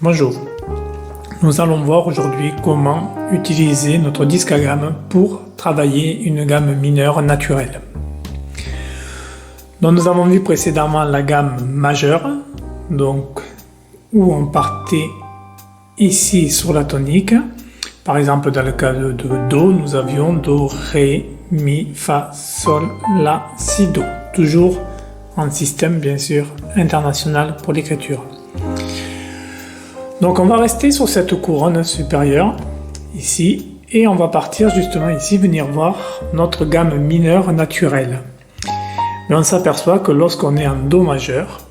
Bonjour, nous allons voir aujourd'hui comment utiliser notre disque à gamme pour travailler une gamme mineure naturelle. Donc nous avons vu précédemment la gamme majeure, donc où on partait ici sur la tonique. Par exemple dans le cas de Do, nous avions Do, Ré, Mi, Fa, Sol, La, Si, Do. Toujours en système bien sûr international pour l'écriture. Donc on va rester sur cette couronne supérieure, ici, et on va partir justement ici, venir voir notre gamme mineure naturelle. Mais on s'aperçoit que lorsqu'on est en Do majeur,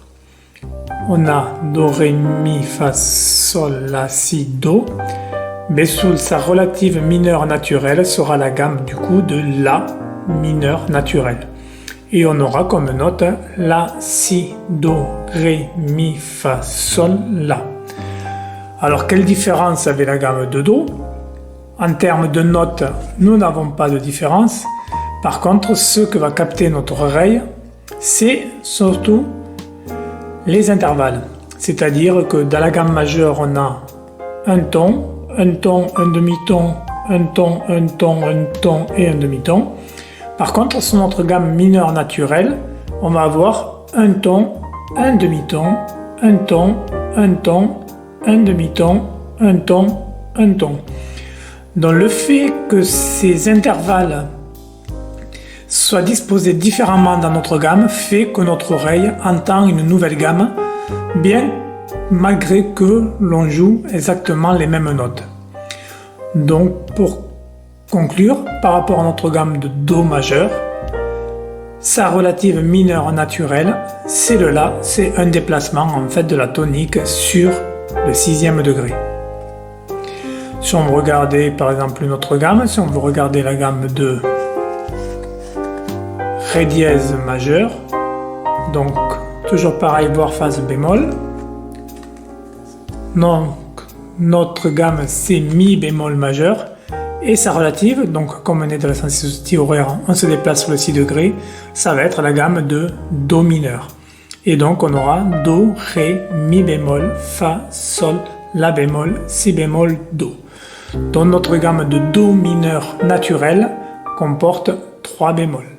on a Do, Ré, Mi, Fa, Sol, La, Si, Do, mais sous sa relative mineure naturelle sera la gamme du coup de La mineure naturelle. Et on aura comme note La, Si, Do, Ré, Mi, Fa, Sol, La. Alors, quelle différence avec la gamme de Do? En termes de notes, nous n'avons pas de différence. Par contre, ce que va capter notre oreille, c'est surtout les intervalles. C'est-à-dire que dans la gamme majeure, on a un ton, un demi-ton, un ton, un ton, un ton et un demi-ton. Par contre, sur notre gamme mineure naturelle, on va avoir un ton, un demi-ton, un ton, un ton, un demi-ton, un ton, un ton. Donc le fait que ces intervalles soient disposés différemment dans notre gamme fait que notre oreille entend une nouvelle gamme, bien malgré que l'on joue exactement les mêmes notes. Donc pour conclure, par rapport à notre gamme de Do majeur, sa relative mineure naturelle, c'est le La, c'est un déplacement en fait de la tonique sur le 6e degré. Si on veut regarder par exemple une autre gamme, si on veut regarder la gamme de Ré dièse majeur, donc toujours pareil, voire phase bémol. Donc notre gamme c'est Mi bémol majeur et sa relative, donc comme on est dans la sensibilité horaire, on se déplace sur le 6 degrés, ça va être la gamme de Do mineur. Et donc on aura Do, Ré, Mi bémol, Fa, Sol, La bémol, Si bémol, Do. Donc notre gamme de Do mineur naturel comporte 3 bémols.